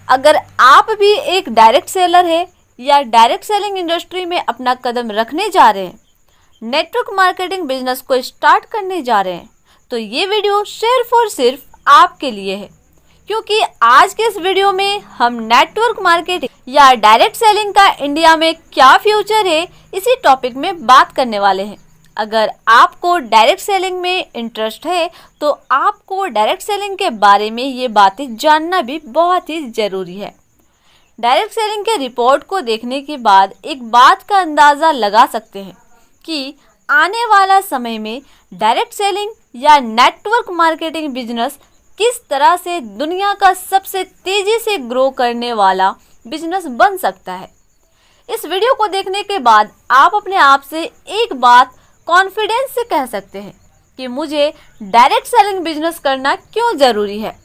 अगर आप भी एक डायरेक्ट सेलर है या डायरेक्ट सेलिंग इंडस्ट्री में अपना कदम रखने जा रहे हैं, नेटवर्क मार्केटिंग बिजनेस को स्टार्ट करने जा रहे हैं, तो ये वीडियो सिर्फ और सिर्फ आपके लिए है। क्योंकि आज के इस वीडियो में हम नेटवर्क मार्केटिंग या डायरेक्ट सेलिंग का इंडिया में क्या फ्यूचर है, इसी टॉपिक में बात करने वाले हैं। अगर आपको डायरेक्ट सेलिंग में इंटरेस्ट है तो आपको डायरेक्ट सेलिंग के बारे में ये बातें जानना भी बहुत ही ज़रूरी है। डायरेक्ट सेलिंग के रिपोर्ट को देखने के बाद एक बात का अंदाज़ा लगा सकते हैं कि आने वाला समय में डायरेक्ट सेलिंग या नेटवर्क मार्केटिंग बिजनेस किस तरह से दुनिया का सबसे तेज़ी से ग्रो करने वाला बिजनेस बन सकता है। इस वीडियो को देखने के बाद आप अपने आप से एक बात कॉन्फिडेंस से कह सकते हैं कि मुझे डायरेक्ट सेलिंग बिजनेस करना क्यों ज़रूरी है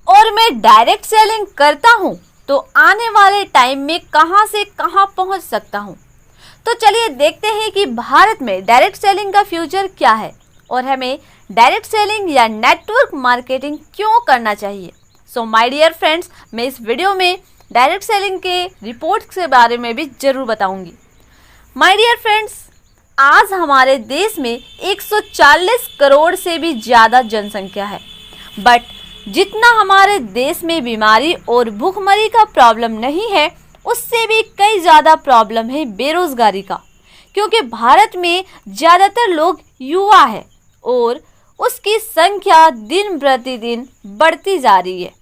और मैं डायरेक्ट सेलिंग करता हूं तो आने वाले टाइम में कहां से कहां पहुंच सकता हूं। तो चलिए देखते हैं कि भारत में डायरेक्ट सेलिंग का फ्यूचर क्या है और हमें डायरेक्ट सेलिंग या नेटवर्क मार्केटिंग क्यों करना चाहिए। सो माय डियर फ्रेंड्स, मैं इस वीडियो में डायरेक्ट सेलिंग के रिपोर्ट्स के बारे में भी ज़रूर बताऊंगी। माय डियर फ्रेंड्स, आज हमारे देश में 140 करोड़ से भी ज़्यादा जनसंख्या है, बट जितना हमारे देश में बीमारी और भूखमरी का प्रॉब्लम नहीं है, उससे भी कई ज़्यादा प्रॉब्लम है बेरोज़गारी का। क्योंकि भारत में ज़्यादातर लोग युवा है और उसकी संख्या दिन प्रतिदिन बढ़ती जा रही है।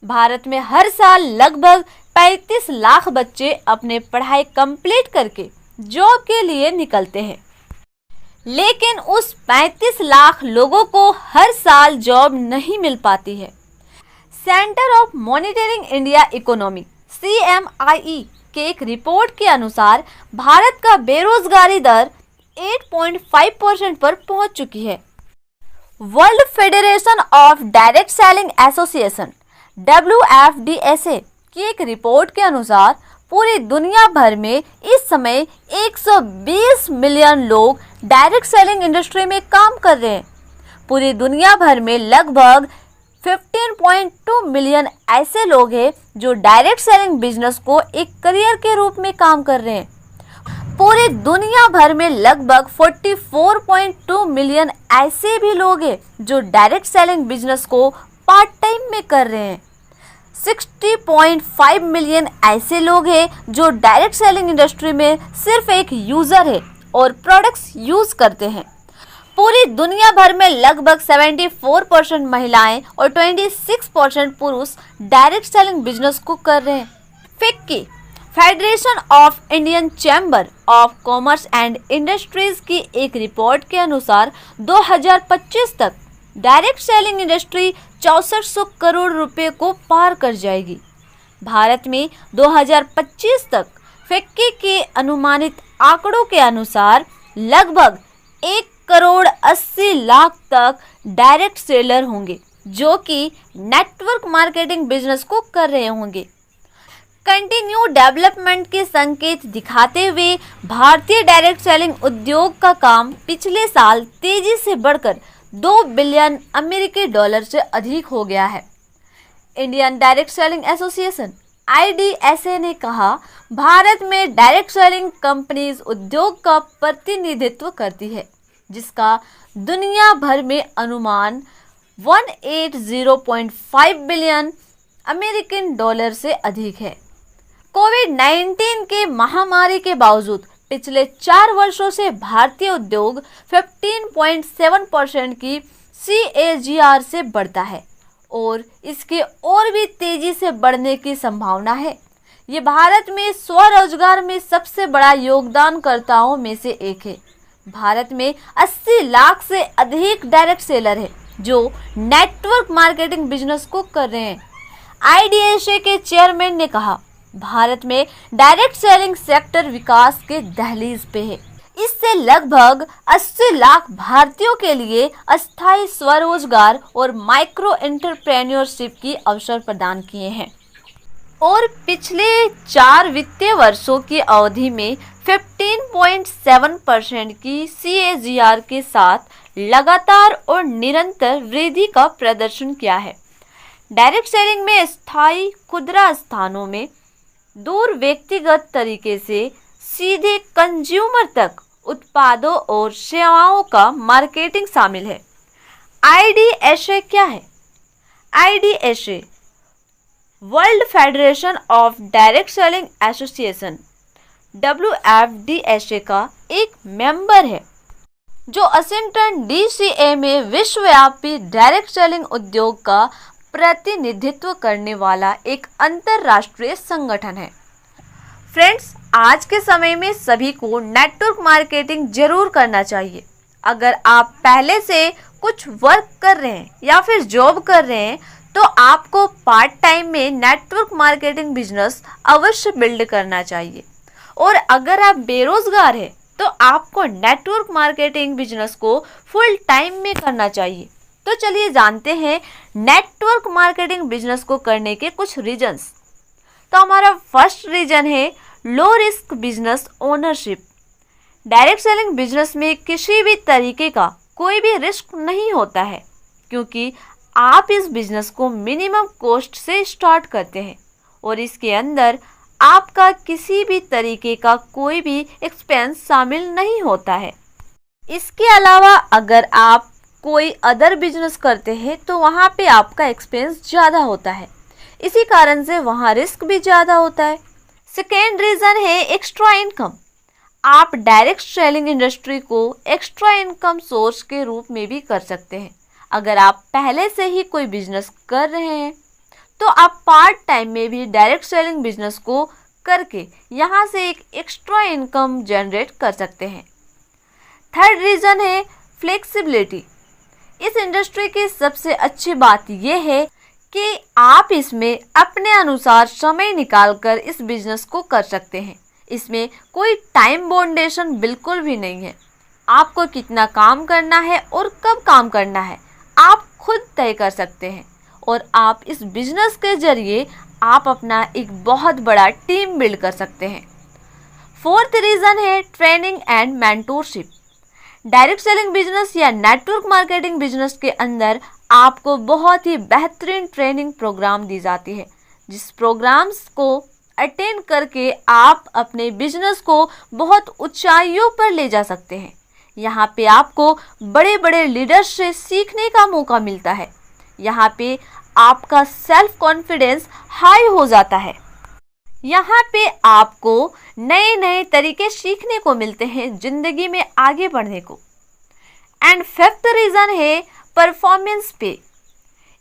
भारत में हर साल लगभग 35 लाख बच्चे अपने पढ़ाई कंप्लीट करके जॉब के लिए निकलते हैं, लेकिन उस 35 लाख लोगों को हर साल जॉब नहीं मिल पाती है। Centre of monitoring India economy CMIE के एक रिपोर्ट के अनुसार भारत का बेरोजगारी दर 8.5% पर पहुंच चुकी है। World federation of direct selling association WFDSA की एक रिपोर्ट के अनुसार पूरी दुनिया भर में इस समय 120 मिलियन लोग डायरेक्ट सेलिंग इंडस्ट्री में काम कर रहे हैं। पूरी दुनिया भर में लगभग 15.2 मिलियन ऐसे लोग हैं जो डायरेक्ट सेलिंग बिजनेस को एक करियर के रूप में काम कर रहे हैं। पूरी दुनिया भर में लगभग 44.2 मिलियन ऐसे भी लोग हैं जो डायरेक्ट सेलिंग बिजनेस को पार्ट टाइम में कर रहे हैं। 60.5 मिलियन ऐसे लोग हैं जो डायरेक्ट सेलिंग इंडस्ट्री में सिर्फ एक यूज़र है और प्रोडक्ट्स यूज़ करते हैं। पूरी दुनिया भर में लगभग 74% महिलाएं और 26% पुरुष डायरेक्ट सेलिंग बिजनेस को कर रहे हैं। FICCI federation of Indian chamber of commerce and industries की एक रिपोर्ट के अनुसार 2025 तक डायरेक्ट सेलिंग इंडस्ट्री 6400 करोड़ रुपए को पार कर जाएगी। भारत में 2025 तक फिक्की के अनुमानित आंकड़ों के अनुसार लगभग 1 करोड़ 80 लाख तक डायरेक्ट सेलर होंगे जो कि नेटवर्क मार्केटिंग बिजनेस को कर रहे होंगे। कंटिन्यू डेवलपमेंट के संकेत दिखाते हुए भारतीय डायरेक्ट सेलिंग उद्योग का काम पिछले साल तेजी से बढ़कर 2 बिलियन अमेरिकी डॉलर से अधिक हो गया है। Indian direct selling association IDSA ने कहा, भारत में डायरेक्ट सेलिंग कंपनीज उद्योग का प्रतिनिधित्व करती है जिसका दुनिया भर में अनुमान 180.5 बिलियन अमेरिकन डॉलर से अधिक है। कोविड-19 के महामारी के बावजूद पिछले 4 वर्षों से भारतीय उद्योग 15.7% की CAGR से बढ़ता है और इसके और भी तेजी से बढ़ने की संभावना है। ये भारत में स्वरोजगार में सबसे बड़ा योगदानकर्ताओं में से एक है। भारत में 80 लाख से अधिक डायरेक्ट सेलर है जो नेटवर्क मार्केटिंग बिजनेस को कर रहे हैं। IDSA के चेयरमैन ने कहा, भारत में डायरेक्ट सेलिंग सेक्टर विकास के दहलीज पे है। इससे लगभग 80 लाख भारतीयों के लिए अस्थायी स्वरोजगार और माइक्रो एंटरप्रेन्योरशिप की अवसर प्रदान किए हैं और पिछले 4 वित्तीय वर्षों की अवधि में 15.7% की CAGR के साथ लगातार और निरंतर वृद्धि का प्रदर्शन किया है। डायरेक्ट सेलिंग में स्थायी खुदरा स्थानों में दूर व्यक्तिगत तरीके से सीधे कंज्यूमर तक उत्पादों और सेवाओं का मार्केटिंग शामिल है। IDSA क्या है? IDSA world federation of direct selling association WFDSA का एक मेंबर है जो वाशिंगटन DCA में विश्वव्यापी डायरेक्ट सेलिंग उद्योग का प्रतिनिधित्व करने वाला एक अंतरराष्ट्रीय संगठन है। फ्रेंड्स, आज के समय में सभी को नेटवर्क मार्केटिंग जरूर करना चाहिए। अगर आप पहले से कुछ वर्क कर रहे हैं या फिर जॉब कर रहे हैं तो आपको पार्ट टाइम में नेटवर्क मार्केटिंग बिजनेस अवश्य बिल्ड करना चाहिए। और अगर आप बेरोजगार हैं तो आपको नेटवर्क मार्केटिंग बिजनेस को फुल टाइम में करना चाहिए। तो चलिए जानते हैं नेटवर्क मार्केटिंग बिजनेस को करने के कुछ रीजंस। तो हमारा फर्स्ट रीजन है low risk business ownership. Direct selling business में किसी भी तरीके का कोई भी रिस्क नहीं होता है क्योंकि आप इस बिजनेस को मिनिमम कॉस्ट से स्टार्ट करते हैं और इसके अंदर आपका किसी भी तरीके का कोई भी एक्सपेंस शामिल नहीं होता है। इसके अलावा अगर आप कोई अदर बिजनेस करते हैं तो वहाँ पे आपका एक्सपेंस ज़्यादा होता है, इसी कारण से वहाँ रिस्क भी ज़्यादा होता है। सेकेंड रीज़न है एक्स्ट्रा इनकम। आप डायरेक्ट सेलिंग इंडस्ट्री को एक्स्ट्रा इनकम सोर्स के रूप में भी कर सकते हैं। अगर आप पहले से ही कोई बिजनेस कर रहे हैं तो आप पार्ट टाइम में भी डायरेक्ट सेलिंग बिजनेस को करके यहाँ से एक एक्स्ट्रा इनकम जनरेट कर सकते हैं। थर्ड रीज़न है फ्लेक्सिबिलिटी। इस इंडस्ट्री की सबसे अच्छी बात यह है कि आप इसमें अपने अनुसार समय निकालकर इस बिजनेस को कर सकते हैं। इसमें कोई टाइम बाउंडेशन बिल्कुल भी नहीं है। आपको कितना काम करना है और कब काम करना है आप खुद तय कर सकते हैं और आप इस बिजनेस के जरिए आप अपना एक बहुत बड़ा टीम बिल्ड कर सकते हैं। फोर्थ रीज़न है training and mentorship. Direct selling business या नेटवर्क मार्केटिंग बिजनेस के अंदर आपको बहुत ही बेहतरीन ट्रेनिंग प्रोग्राम दी जाती है, जिस प्रोग्राम्स को अटेंड करके आप अपने बिजनेस को बहुत ऊंचाइयों पर ले जा सकते हैं। यहाँ पे आपको बड़े बड़े लीडर्स से सीखने का मौका मिलता है। यहाँ पे आपका सेल्फ कॉन्फिडेंस हाई हो जाता है। यहाँ पे आपको नए नए तरीके सीखने को मिलते हैं जिंदगी में आगे बढ़ने को। एंड फिफ्थ रीज़न है परफॉर्मेंस पे।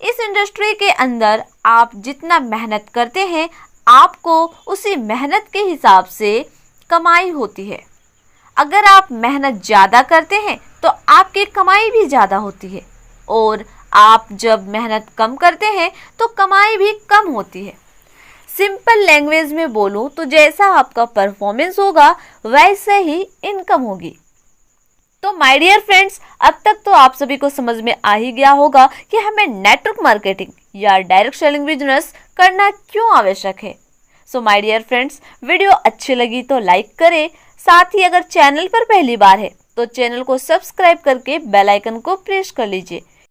इस इंडस्ट्री के अंदर आप जितना मेहनत करते हैं आपको उसी मेहनत के हिसाब से कमाई होती है। अगर आप मेहनत ज़्यादा करते हैं तो आपकी कमाई भी ज़्यादा होती है और आप जब मेहनत कम करते हैं तो कमाई भी कम होती है। सिंपल लैंग्वेज में बोलूँ तो जैसा आपका परफॉर्मेंस होगा वैसे ही इनकम होगी। तो माय डियर फ्रेंड्स, अब तक तो आप सभी को समझ में आ ही गया होगा कि हमें नेटवर्क मार्केटिंग या डायरेक्ट सेलिंग बिजनेस करना क्यों आवश्यक है। So my dear friends, video अच्छी लगी तो लाइक करें, साथ ही अगर चैनल पर पहली बार है तो चैनल को सब्सक्राइब करके बेल आइकन को प्रेस कर लीजिए